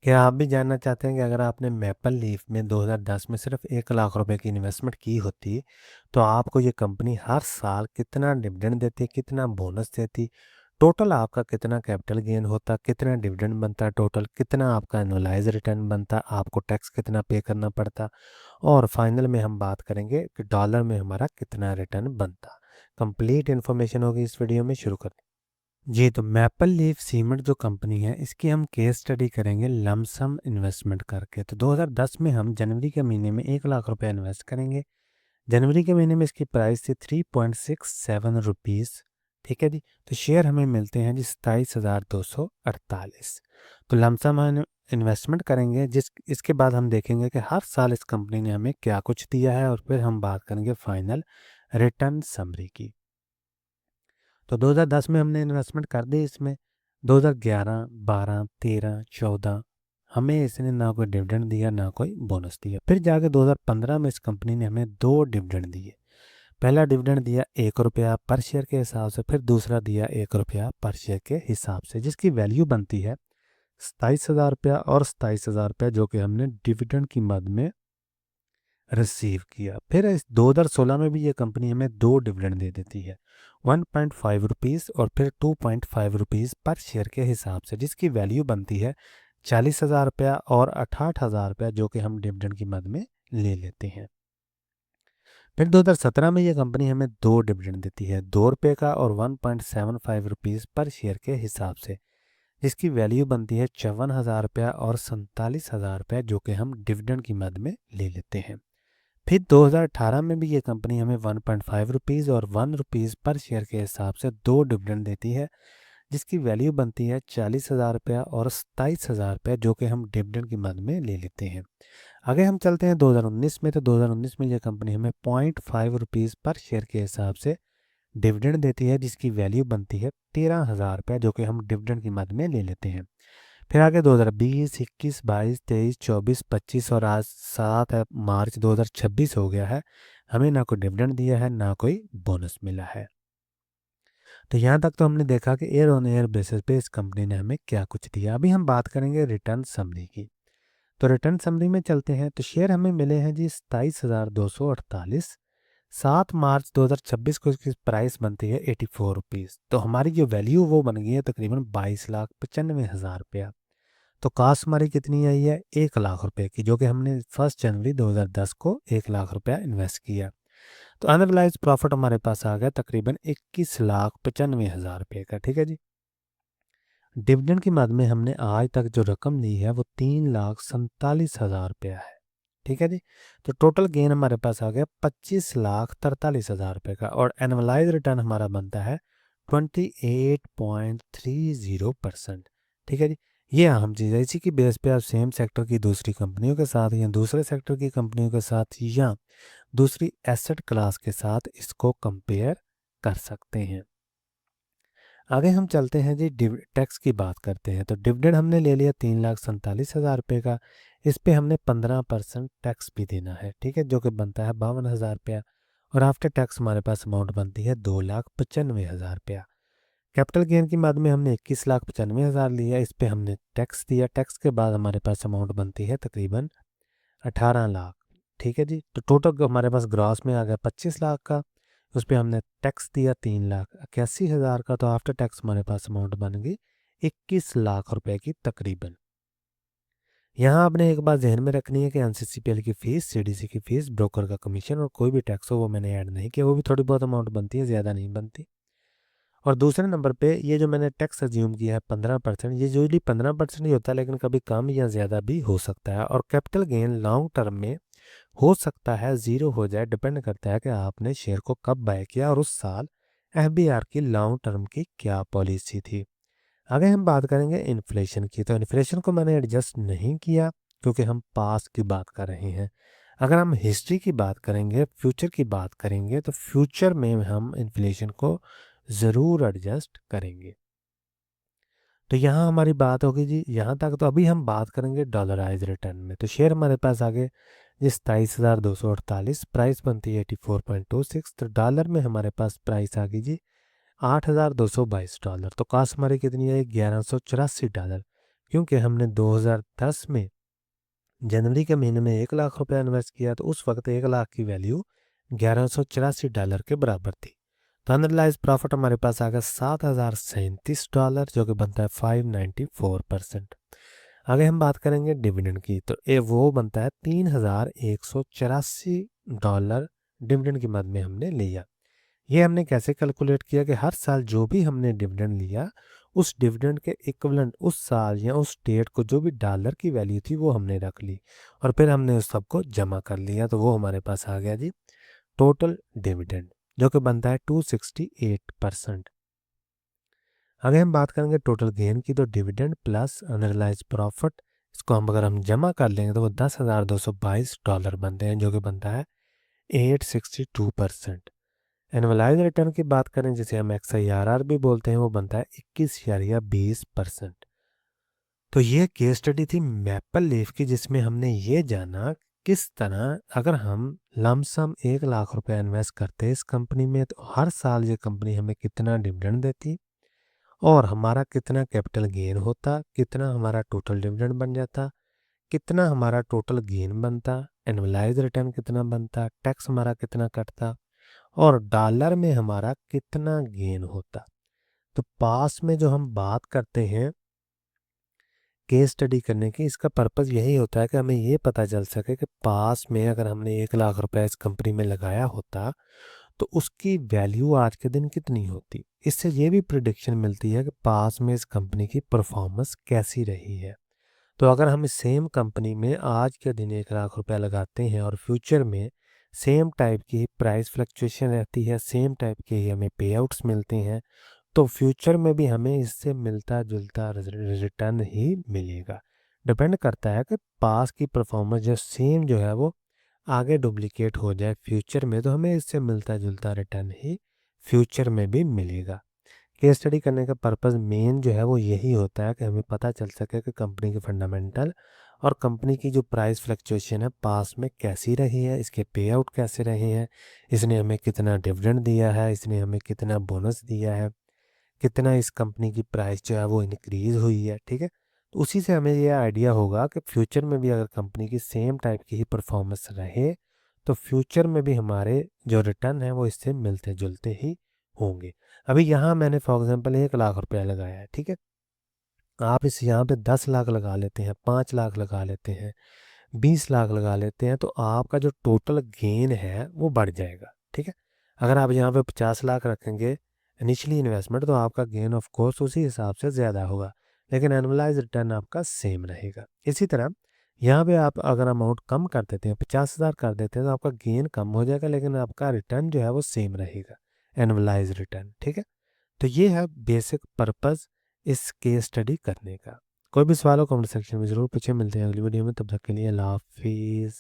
क्या आप भी जानना चाहते हैं कि अगर आपने मैपल लीफ में 2010 में सिर्फ 1 लाख रुपए की इन्वेस्टमेंट की होती तो आपको ये कंपनी हर साल कितना डिविडेंड देती, कितना बोनस देती, टोटल आपका कितना कैपिटल गेन होता, कितना डिविडेंड बनता, टोटल कितना आपका एनुअलाइज रिटर्न बनता, आपको टैक्स कितना पे करना पड़ता, और फाइनल में हम बात करेंगे कि डॉलर में हमारा कितना रिटर्न बनता। कंप्लीट इन्फॉर्मेशन होगी इस वीडियो में। शुरू करते जी। तो मैपल लीफ सीमेंट जो कंपनी है इसकी हम केस स्टडी करेंगे लमसम इन्वेस्टमेंट करके। तो 2010 में हम जनवरी के महीने में 1 लाख रुपए इन्वेस्ट करेंगे। जनवरी के महीने में इसकी प्राइस थी 3.67 रुपीज़। ठीक है जी। तो शेयर हमें मिलते हैं जी 27,248। तो लमसम हम इन्वेस्टमेंट करेंगे, जिस इसके बाद हम देखेंगे कि हर साल इस कंपनी ने हमें क्या कुछ दिया है, और फिर हम बात करेंगे फाइनल रिटर्न समरी की। तो 2010 में हमने इन्वेस्टमेंट कर दी इसमें। 2011, 12, 13, 14 हमें इसने ना कोई डिविडेंड दिया ना कोई बोनस दिया। फिर जाके 2015 में इस कंपनी ने हमें 2 डिविडेंड दिए। पहला डिविडेंड दिया 1 रुपया पर शेयर के हिसाब से, फिर दूसरा दिया 1 रुपया पर शेयर के हिसाब से, जिसकी वैल्यू बनती है 27,000 रुपया और 27,000 रुपया, जो कि हमने डिविडेंड की मद में रिसीव किया। फिर इस 2016 में भी ये कंपनी हमें 2 डिविडेंड दे देती है, 1.5 रुपीज़ और फिर 2.5 रुपीज़ पर शेयर के हिसाब से, जिसकी वैल्यू बनती है 40,000 रुपया और 68,000 रुपया, जो कि हम डिविडेंड की मद में ले लेते हैं। फिर 2017 में ये कंपनी हमें 2 डिविडेंड देती है, 2 रुपये का और 1.75 रुपीज़ पर शेयर के हिसाब से, जिसकी वैल्यू बनती है 54,000 रुपया और 47,000 रुपया, जो कि हम डिविडेंड की मद में ले लेते हैं। फिर 2018 में भी ये कंपनी हमें 1.5 रुपीज़ और 1 रुपीज़ पर शेयर के हिसाब से 2 डिविडेंड देती है, जिसकी वैल्यू बनती है 40,000 रुपया और 27,000 रुपया, जो कि हम डिविडेंड की मद में ले लेते हैं। आगे हम चलते हैं 2019 में। तो 2019 में ये कंपनी हमें 0.5 रुपीज़ पर शेयर के हिसाब से डिविडेंड देती है, जिसकी वैल्यू बनती है 13,000 रुपया, जो कि हम डिविडेंड की मद में ले लेते हैं। फिर आगे 2020, 21, 22, 23, 24, 25 और आज 7 मार्च 2026 हो गया है। हमें ना कोई डिविडेंड दिया है ना कोई बोनस मिला है। तो यहाँ तक तो हमने देखा कि एयर ऑन एयर बेसिस पे इस कंपनी ने हमें क्या कुछ दिया। अभी हम बात करेंगे रिटर्न समरी की। तो रिटर्न समरी में चलते हैं। तो शेयर हमें मिले हैं जी 27,248। 7 मार्च 2026 को इसकी प्राइस बनती है 84 रुपीज़। तो हमारी जो वैल्यू वो बन गई है तकरीबन 22,95,000 रुपया। तो कास्ट हमारी कितनी आई है 1 लाख रुपए की, जो कि हमने 1 जनवरी 2010 को 1 लाख रुपया इन्वेस्ट किया। तो अनरियलाइज प्रॉफिट हमारे पास आ गया तकरीबन 21,95,000 रुपये का। ठीक है जी। डिविडेंड की मद में हमने आज तक जो रकम ली है वो 3,47,000 रुपया है। ठीक है जी। तो टोटल गेन हमारे पास आ गया 25,43,000 रुपये का, और एनुअलाइज रिटर्न हमारा बनता है 28.30%। ठीक है जी। ये अहम चीज़ है। इसी की बेस पे आप सेम सेक्टर की दूसरी कंपनियों के साथ या दूसरे सेक्टर की कंपनियों के साथ या दूसरी एसेट क्लास के साथ इसको कंपेयर कर सकते हैं। आगे हम चलते हैं जी, टैक्स की बात करते हैं। तो डिविडेंड हमने ले लिया 3,47,000 रुपये का। इस पे हमने 15% टैक्स भी देना है। ठीक है, जो कि बनता है 52,000 रुपया, और आफ्टर टैक्स हमारे पास अमाउंट बनती है 2,95,000 रुपया। कैपिटल गेन की मद में हमने 21,95,000 लिया। इस पे हमने टैक्स दिया। टैक्स के बाद हमारे पास अमाउंट बनती है तकरीबन 18 लाख। ठीक है जी। तो टोटल हमारे पास ग्रॉस में आ गया 25 लाख का। उस पर हमने टैक्स दिया 3,81,000 का। तो आफ्टर टैक्स हमारे पास अमाउंट बन गई 21 लाख रुपए की तकरीबन। यहाँ आपने एक बात जहन में रखनी है कि एनसीसीपीएल की फ़ीस, सीडीसी की फ़ीस, ब्रोकर का कमीशन और कोई भी टैक्स हो वो मैंने ऐड नहीं किया। वो भी थोड़ी बहुत अमाउंट बनती है, ज़्यादा नहीं बनती। और दूसरे नंबर पे ये जो मैंने टैक्स अज्यूम किया है 15%, ये यूजली 15% ही होता है, लेकिन कभी कम या ज़्यादा भी हो सकता है। और कैपिटल गेन लॉन्ग टर्म में हो सकता है ज़ीरो हो जाए, डिपेंड करता है कि आपने शेयर को कब बाय किया और उस साल एफबीआर की लॉन्ग टर्म की क्या पॉलिसी थी। आगे हम बात करेंगे इन्फ्लेशन की। तो इन्फ्लेशन को मैंने एडजस्ट नहीं किया क्योंकि हम पास्ट की बात कर रहे हैं। अगर हम हिस्ट्री की बात करेंगे, फ्यूचर की बात करेंगे, तो फ्यूचर में हम इन्फ्लेशन को ज़रूर एडजस्ट करेंगे। तो यहाँ हमारी बात होगी जी, यहाँ तक तो अभी हम बात करेंगे डॉलराइज रिटर्न में। तो शेयर हमारे पास आगे जी 27,248, प्राइस बनती है 84.26। तो डॉलर में हमारे पास प्राइस आ गई जी $8,222। तो कास्ट हमारी कितनी है $1,184। क्योंकि हमने 2010 में जनवरी के महीने में 1 लाख रुपया इन्वेस्ट किया, तो उस वक्त 1 लाख की वैल्यू $1184 के बराबर थी। तो अनरियलाइज प्रॉफिट हमारे पास आ गया $7037, जो कि बनता है 594%। आगे हम बात करेंगे डिविडेंड की, तो ये वो बनता है $3184 डिविडेंड की मद में हमने लिया। ये हमने कैसे कैलकुलेट किया कि हर साल जो भी हमने डिविडेंड लिया, उस डिविडेंड के इक्विवेलेंट उस साल या उस डेट को जो भी डॉलर की वैल्यू थी वो हमने रख ली और फिर हमने उस सबको जमा कर लिया। तो वो हमारे पास आ गया जी टोटल डिविडेंड, जो कि बनता है 268%। आगे हम बात करेंगे टोटल गेन की, तो डिविडेंड प्लस अनरियलाइज प्रॉफिट, इसको हम अगर हम जमा कर लेंगे तो वो $10,222 बनते हैं, जो कि बनता है 862%। एनुअलाइज रिटर्न की बात करें, जिसे हम XIRR भी बोलते हैं, वो बनता है 21.20%। तो ये केस स्टडी थी मैपल लीफ की, जिसमें हमने ये जाना किस तरह अगर हम लमसम 1 लाख रुपए इन्वेस्ट करते इस कंपनी में, तो हर साल ये कंपनी हमें कितना डिविडेंड देती और हमारा कितना कैपिटल गेन होता, कितना हमारा टोटल डिविडेंड बन जाता, कितना हमारा टोटल गेन बनता, एनुअलाइज रिटर्न कितना बनता, टैक्स हमारा कितना कटता और डॉलर में हमारा कितना गेन होता। तो पास में जो हम बात करते हैं केस स्टडी करने की, इसका पर्पज़ यही होता है कि हमें ये पता चल सके कि पास में अगर हमने 1 लाख रुपए इस कंपनी में लगाया होता तो उसकी वैल्यू आज के दिन कितनी होती। इससे ये भी प्रिडिक्शन मिलती है कि पास में इस कंपनी की परफॉर्मेंस कैसी रही है। तो अगर हम इस सेम कंपनी में आज के दिन 1 लाख रुपया लगाते हैं और फ्यूचर में सेम टाइप की प्राइस फ्लक्चुएशन रहती है, सेम टाइप के ही हमें पे आउट्स मिलते हैं, तो फ्यूचर में भी हमें इससे मिलता जुलता रिटर्न ही मिलेगा। डिपेंड करता है कि पास की परफॉर्मेंस जो सेम जो है वो आगे डुप्लीकेट हो जाए फ्यूचर में, तो हमें इससे मिलता जुलता रिटर्न ही फ्यूचर में भी मिलेगा। केस स्टडी करने का पर्पज़ मेन जो है वो यही होता है कि हमें पता चल सके कि कंपनी के फंडामेंटल और कंपनी की जो प्राइस फ्लक्चुएशन है पास में कैसी रही है, इसके पे आउट कैसे रहे हैं, इसने हमें कितना डिविडेंड दिया है, इसने हमें कितना बोनस दिया है, कितना इस कंपनी की प्राइस जो है वो इंक्रीज़ हुई है। ठीक है, तो उसी से हमें ये आइडिया होगा कि फ्यूचर में भी अगर कंपनी की सेम टाइप की ही परफॉर्मेंस रहे तो फ्यूचर में भी हमारे जो रिटर्न है वो इससे मिलते जुलते ही होंगे। अभी यहाँ मैंने फॉर एग्जांपल 1 लाख रुपया लगाया है, ठीक है, आप इस यहाँ पे 10 लाख लगा लेते हैं, 5 लाख लगा लेते हैं, 20 लाख लगा लेते हैं, तो आपका जो टोटल गेन है वो बढ़ जाएगा। ठीक है, अगर आप यहाँ पे 50 लाख रखेंगे इनिशियली इन्वेस्टमेंट, तो आपका गेन ऑफ कोर्स उसी हिसाब से ज़्यादा होगा, लेकिन एनुअलाइज रिटर्न आपका सेम रहेगा। इसी तरह यहाँ पे आप अगर अमाउंट कम कर देते हैं, 50,000 कर देते हैं, तो आपका गेन कम हो जाएगा लेकिन आपका रिटर्न जो है वो सेम रहेगा, एनुअलाइज रिटर्न। ठीक है, तो ये है बेसिक पर्पस इस केस स्टडी करने का। कोई भी सवाल हो कमेंट सेक्शन में ज़रूर पूछे। मिलते हैं अगली वीडियो में, तब तक के लिए अल्लाह हाफिज़।